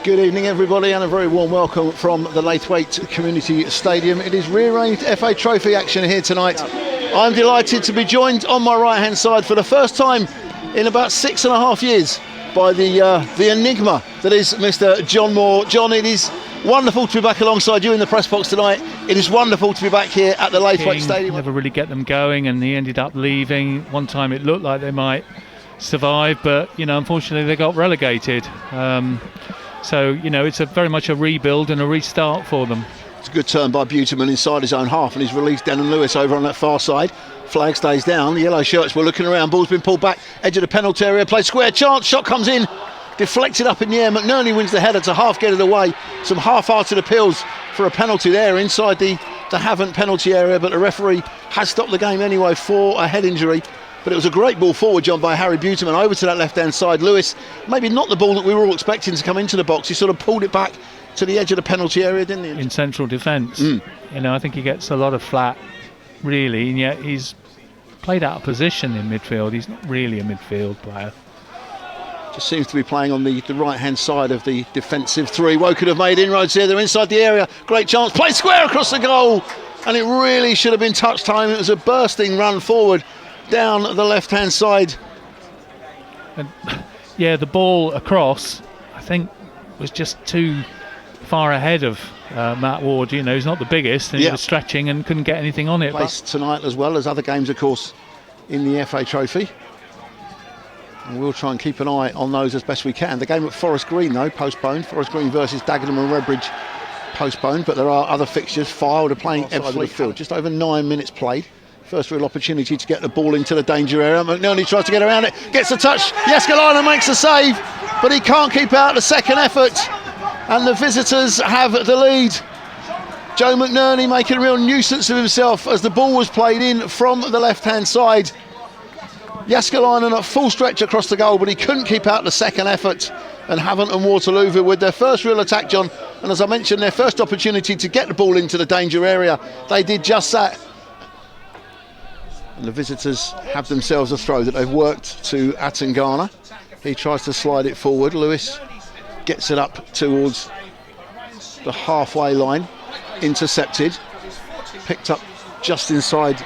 Good evening everybody, and a very warm welcome from the Laithwaite Community Stadium. It is rearranged FA Trophy action here tonight. I'm delighted to be joined on my right hand side for the first time in about 6.5 years by the enigma that is Mr. John Moore. John, it is wonderful to be back alongside you in the press box tonight. It is wonderful to be back here at the Laithwaite Stadium. Never really get them going, and he ended up leaving. One time it looked like they might survive, but unfortunately they got relegated. So it's very much a rebuild and a restart for them. It's a good turn by Buterman inside his own half, and he's released Denon Lewis over on that far side. Flag stays down. The yellow shirts were looking around. Ball's been pulled back. Edge of the penalty area. Played square. Chance. Shot comes in. Deflected up in the air. McNerney wins the header to half get it away. Some half-hearted appeals for a penalty there inside the Havant penalty area, but the referee has stopped the game anyway for a head injury. But it was a great ball forward, John, by Harry Buterman over to that left-hand side. Lewis, maybe not the ball that we were all expecting to come into the box. He sort of pulled it back to the edge of the penalty area, didn't he? In central defence. I think he gets a lot of flack, really, and yet he's played out of position in midfield. He's not really a midfield player. Just seems to be playing on the right-hand side of the defensive three. Woking have made inroads here. They're inside the area. Great chance. Played square across the goal. And it really should have been touch time. It was a bursting run forward down the left-hand side. And the ball across, I think, was just too far ahead of Matt Ward. He's not the biggest, and he was stretching and couldn't get anything on it. Placed tonight as well as other games, of course, in the FA Trophy. And we'll try and keep an eye on those as best we can. The game at Forest Green, though, postponed. Forest Green versus Dagenham and Redbridge, postponed. But there are other fixtures. Fylde are playing Ebbsfleet Field. Just over 9 minutes played. First real opportunity to get the ball into the danger area. McNerney tries to get around it, gets a touch. Jääskeläinen makes a save, but he can't keep out the second effort. And the visitors have the lead. Joe McNerney making a real nuisance of himself as the ball was played in from the left-hand side. Jääskeläinen at full stretch across the goal, but he couldn't keep out the second effort. And Havant and Waterlooville with their first real attack, John. And as I mentioned, their first opportunity to get the ball into the danger area. They did just that. And the visitors have themselves a throw that they've worked to Atangana. He tries to slide it forward. Lewis gets it up towards the halfway line. Intercepted. Picked up just inside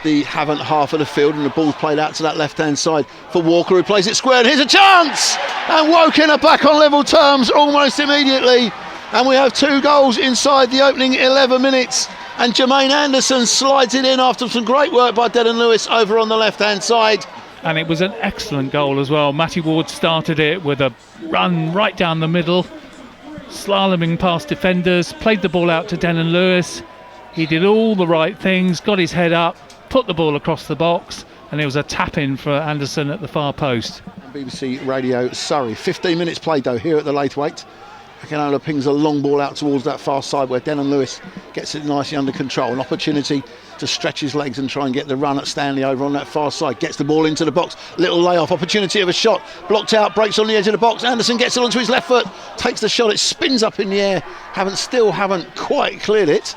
the Havant half of the field, and the ball's played out to that left-hand side for Walker, who plays it square, and here's a chance! And Woking are back on level terms almost immediately. And we have 2 goals inside the opening 11 minutes. And Jermaine Anderson slides it in after some great work by Denon Lewis over on the left-hand side. And it was an excellent goal as well. Matty Ward started it with a run right down the middle, slaloming past defenders, played the ball out to Denon Lewis. He did all the right things, got his head up, put the ball across the box, and it was a tap-in for Anderson at the far post. BBC Radio Surrey. 15 minutes played, though, here at the Laithwaite. Akinola pings a long ball out towards that far side where Denon Lewis gets it nicely under control. An opportunity to stretch his legs and try and get the run at Stanley over on that far side. Gets the ball into the box. Little layoff. Opportunity of a shot. Blocked out. Breaks on the edge of the box. Anderson gets it onto his left foot. Takes the shot. It spins up in the air. Haven't quite cleared it.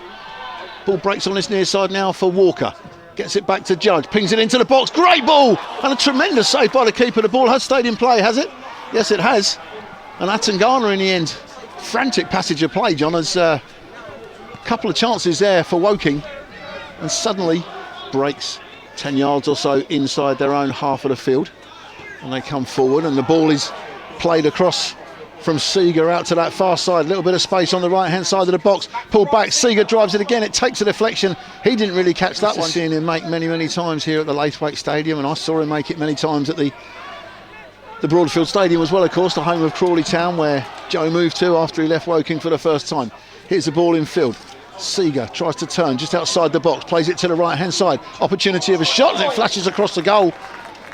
Ball breaks on this near side now for Walker. Gets it back to Judge. Pings it into the box. Great ball. And a tremendous save by the keeper. The ball has stayed in play, has it? Yes, it has. And Atangana in the end. Frantic passage of play, John, as a couple of chances there for Woking, and suddenly breaks 10 yards or so inside their own half of the field, and they come forward, and the ball is played across from Seeger out to that far side. A little bit of space on the right hand side of the box, pulled back. Seeger drives it again. It takes a deflection. He didn't really catch that one. I've seen him make many times here at the Laithwaite Stadium, and I saw him make it many times at the Broadfield Stadium as well, of course, the home of Crawley Town, where Joe moved to after he left Woking for the first time. Here's the ball in field. Seeger tries to turn just outside the box, plays it to the right-hand side. Opportunity of a shot, and it flashes across the goal.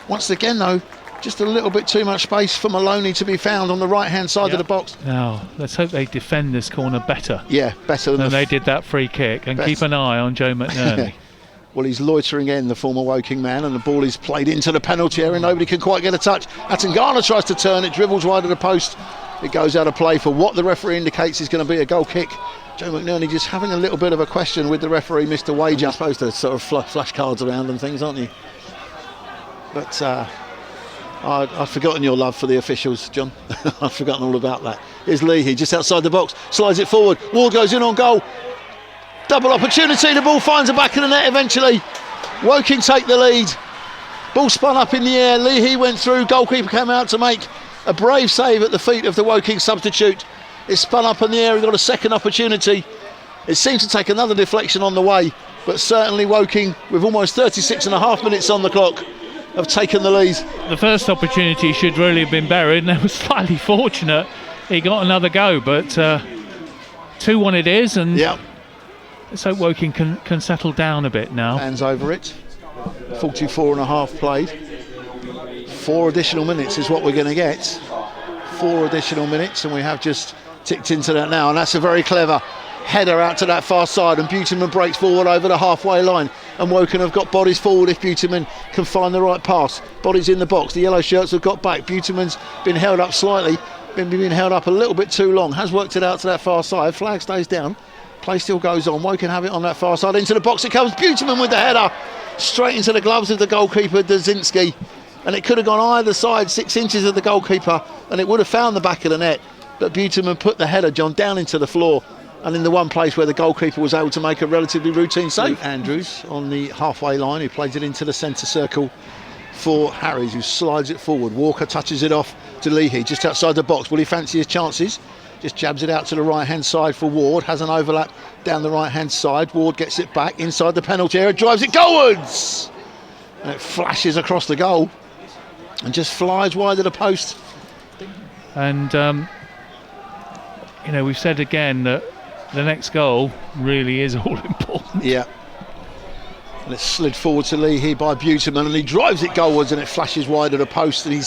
Once again, though, just a little bit too much space for Maloney to be found on the right-hand side of the box. Now, let's hope they defend this corner better. Yeah, better than they did that free kick, and keep an eye on Joe McNerney. Well, he's loitering in, the former Woking man, and the ball is played into the penalty area. Nobody can quite get a touch. Atangana tries to turn it, dribbles wide of the post. It goes out of play for what the referee indicates is going to be a goal kick. Joe McNerney just having a little bit of a question with the referee, Mr. Wager. You're supposed to sort of flash cards around and things, aren't you? But I'd forgotten your love for the officials, John. I'd forgotten all about that. Here's Leahy just outside the box, slides it forward. Ward goes in on goal. Double opportunity, the ball finds the back of the net eventually. Woking take the lead. Ball spun up in the air, Leahy went through, goalkeeper came out to make a brave save at the feet of the Woking substitute. It spun up in the air, he got a second opportunity. It seemed to take another deflection on the way, but certainly Woking, with almost 36 and a half minutes on the clock, have taken the lead. The first opportunity should really have been buried, and they were slightly fortunate. He got another go, but 2-1 it is, and let's hope Woking can settle down a bit now. Hands over it. 44 and a half played. 4 additional minutes is what we're going to get. 4 additional minutes, and we have just ticked into that now, and that's a very clever header out to that far side, and Buteman breaks forward over the halfway line, and Woking have got bodies forward if Buteman can find the right pass. Bodies in the box, the yellow shirts have got back. Buteman's been held up slightly, been held up a little bit too long, has worked it out to that far side. Flag stays down, play still goes on. Woking have it on that far side, into the box it comes. Buteman with the header straight into the gloves of the goalkeeper Dzinski, and it could have gone either side, 6 inches of the goalkeeper, and it would have found the back of the net, but Buteman put the header, John, down into the floor, and in the one place where the goalkeeper was able to make a relatively routine save. Andrews on the halfway line, who plays it into the centre circle for Harries, who slides it forward. Walker touches it off to Leahy just outside the box. Will he fancy his chances? Just jabs it out to the right hand side for Ward. Has an overlap down the right hand side. Ward gets it back inside the penalty area, drives it goalwards, and it flashes across the goal and just flies wide of the post. And we've said again that the next goal really is all important. Yeah. And it's slid forward to Leahy by Buteman, and he drives it goalwards, and it flashes wide of the post, and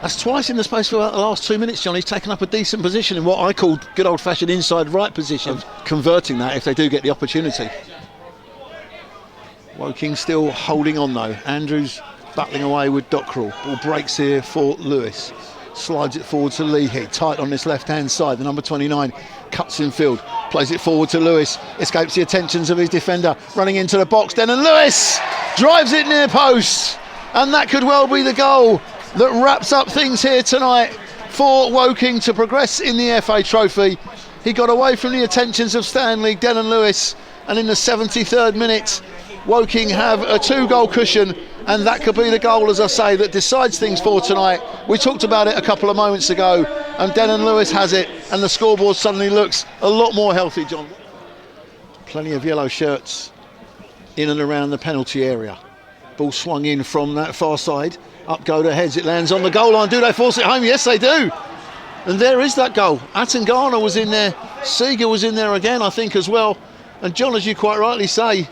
that's twice in the space of about the last 2 minutes, John. He's taken up a decent position in what I call good old-fashioned inside right position, of converting that if they do get the opportunity. Woking still holding on though. Andrews battling away with Dockrell. Ball breaks here for Lewis. Slides it forward to Leahy, tight on this left-hand side. The number 29 cuts in field, plays it forward to Lewis, escapes the attentions of his defender, running into the box then, and Lewis drives it near post, and that could well be the goal that wraps up things here tonight for Woking to progress in the FA Trophy. He got away from the attentions of Stanley, Denon Lewis, and in the 73rd minute Woking have a 2-goal cushion, and that could be the goal, as I say, that decides things for tonight. We talked about it a couple of moments ago, and Denon Lewis has it, and the scoreboard suddenly looks a lot more healthy, John. Plenty of yellow shirts in and around the penalty area. Ball swung in from that far side. Up go the heads, it lands on the goal line. Do they force it home? Yes, they do. And there is that goal. Attangana was in there. Seeger was in there again, I think, as well. And John, as you quite rightly say,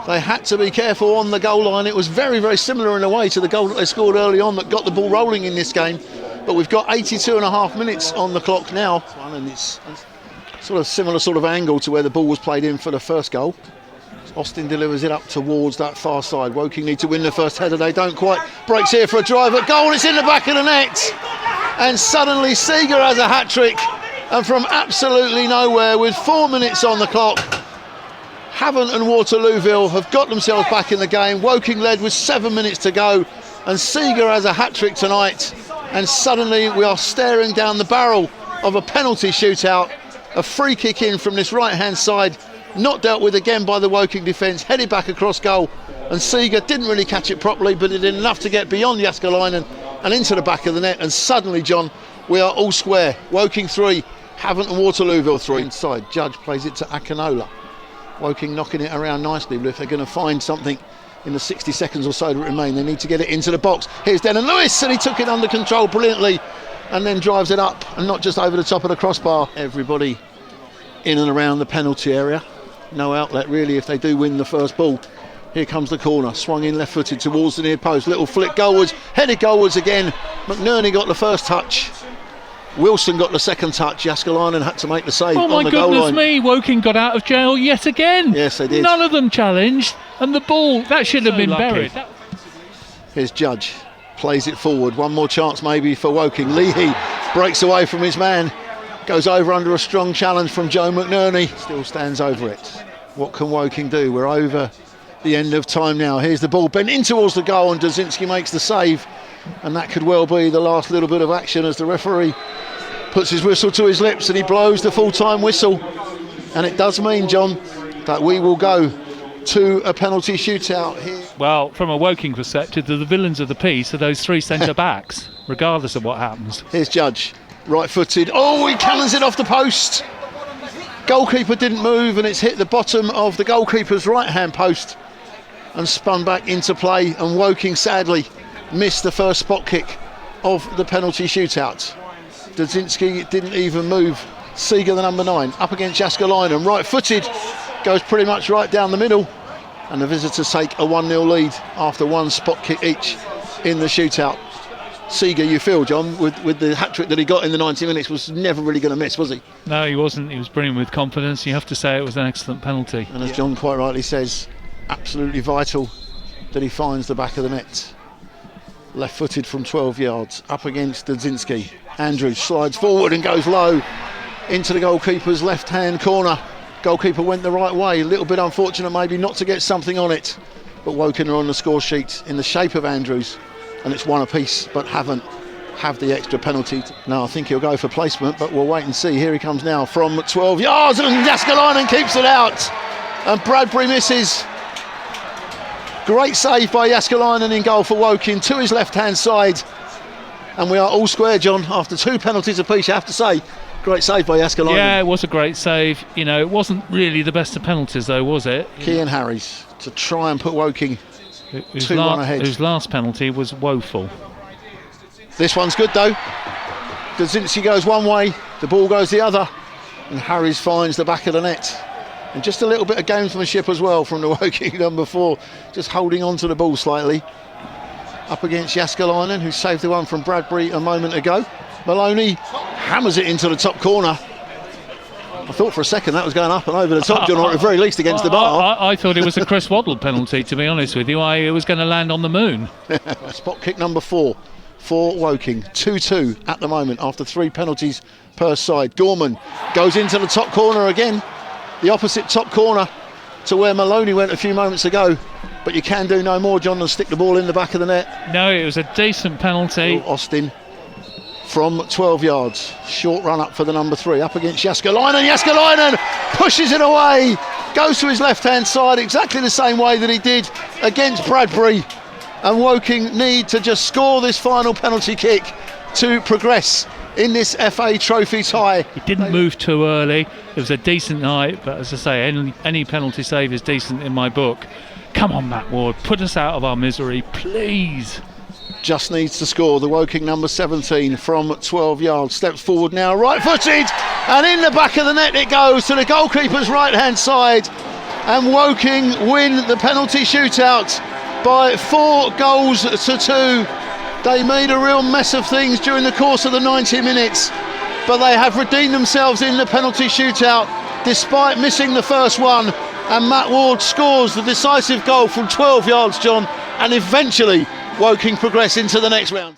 they had to be careful on the goal line. It was very, very similar in a way to the goal that they scored early on that got the ball rolling in this game. But we've got 82 and a half minutes on the clock now. And it's sort of similar sort of angle to where the ball was played in for the first goal. Austin delivers it up towards that far side. Woking need to win the first header. They don't quite. Breaks here for a drive at goal. It's in the back of the net. And suddenly Seeger has a hat-trick. And from absolutely nowhere, with 4 minutes on the clock, Havant and Waterlooville have got themselves back in the game. Woking led with 7 minutes to go, and Seeger has a hat-trick tonight, and suddenly we are staring down the barrel of a penalty shootout. A free kick in from this right-hand side, not dealt with again by the Woking defence, headed back across goal, and Seeger didn't really catch it properly, but it did enough to get beyond Jääskeläinen and into the back of the net, and suddenly, John, we are all square. Woking 3, Havant and Waterlooville 3. Inside, Judge plays it to Akinola. Woking knocking it around nicely, but if they're going to find something in the 60 seconds or so that remain, they need to get it into the box. Here's Denon Lewis, and he took it under control brilliantly, and then drives it up, and not just over the top of the crossbar. Everybody in and around the penalty area. No outlet really if they do win the first ball. Here comes the corner, swung in left-footed towards the near post. Little flick goalwards, headed goalwards again. McNerney got the first touch. Wilson got the second touch. Jääskeläinen had to make the save on the goal line. Oh my goodness me, Woking got out of jail yet again. Yes, they did. None of them challenged, and the ball, that should have been buried. Here's Judge, plays it forward. One more chance maybe for Woking. Leahy breaks away from his man, goes over under a strong challenge from Joe McNerney. Still stands over it. What can Woking do? We're over the end of time now. Here's the ball bent in towards the goal, and Dzinski makes the save. and that could well be the last little bit of action as the referee puts his whistle to his lips and he blows the full-time whistle. And it does mean, John, that we will go to a penalty shootout here. Well, from a Woking perspective, the villains of the piece are those three centre-backs, regardless of what happens. Here's Judge, right-footed. Oh, he cannons it off the post. Goalkeeper didn't move, and it's hit the bottom of the goalkeeper's right-hand post and spun back into play. And Woking, sadly, missed the first spot kick of the penalty shootout. Dudzinski didn't even move. Seeger, the number 9, up against Jääskeläinen, right-footed, goes pretty much right down the middle, and the visitors take a 1-0 lead after one spot kick each in the shootout. Seeger, you feel, John, with the hat-trick that he got in the 90 minutes, was never really going to miss, was he? No, he wasn't. He was brilliant with confidence. You have to say it was an excellent penalty. And as John quite rightly says, absolutely vital that he finds the back of the net. Left-footed from 12 yards, up against Dudzinski. Andrews slides forward and goes low into the goalkeeper's left-hand corner. Goalkeeper went the right way. A little bit unfortunate maybe not to get something on it. But Woking are on the score sheet in the shape of Andrews. And it's one apiece, but Havant have the extra penalty. Now I think he'll go for placement, but we'll wait and see. Here he comes now from 12 yards, and Jääskeläinen keeps it out. And Bradbury misses. Great save by Jääskeläinen in goal for Woking to his left-hand side. And we are all square, John, after two penalties apiece, you have to say. Great save by Jääskeläinen. Yeah, it was a great save. You know, it wasn't really the best of penalties, though, was it? Cian Harries to try and put Woking whose 2-1 ahead. Whose last penalty was woeful. This one's good though. Dudzinski goes one way, the ball goes the other, and Harries finds the back of the net. And just a little bit of gamesmanship as well from the Woking number 4, just holding on to the ball slightly. Up against Jääskeläinen, who saved the one from Bradbury a moment ago. Maloney hammers it into the top corner. I thought for a second that was going up and over the top, John, or at the very least against the bar. I thought it was a Chris Waddle penalty, to be honest with you. It was going to land on the moon. Spot kick number 4 for Woking. 2-2 at the moment after 3 penalties per side. Gorman goes into the top corner again, the opposite top corner to where Maloney went a few moments ago. But you can do no more, John, than stick the ball in the back of the net. No, it was a decent penalty. Austin from 12 yards. Short run up for the number 3, up against Jääskeläinen. Jääskeläinen pushes it away, goes to his left-hand side exactly the same way that he did against Bradbury. And Woking need to just score this final penalty kick to progress in this FA Trophy tie. He didn't move too early. It was a decent night, but as I say, any penalty save is decent in my book. Come on, Matt Ward, put us out of our misery, please. Just needs to score. The Woking number 17 from 12 yards. Steps forward now, right-footed, and in the back of the net it goes to the goalkeeper's right-hand side. And Woking win the penalty shootout by 4 goals to 2. They made a real mess of things during the course of the 90 minutes, but they have redeemed themselves in the penalty shootout despite missing the first one. And Matt Ward scores the decisive goal from 12 yards, John, and eventually Woking progress into the next round.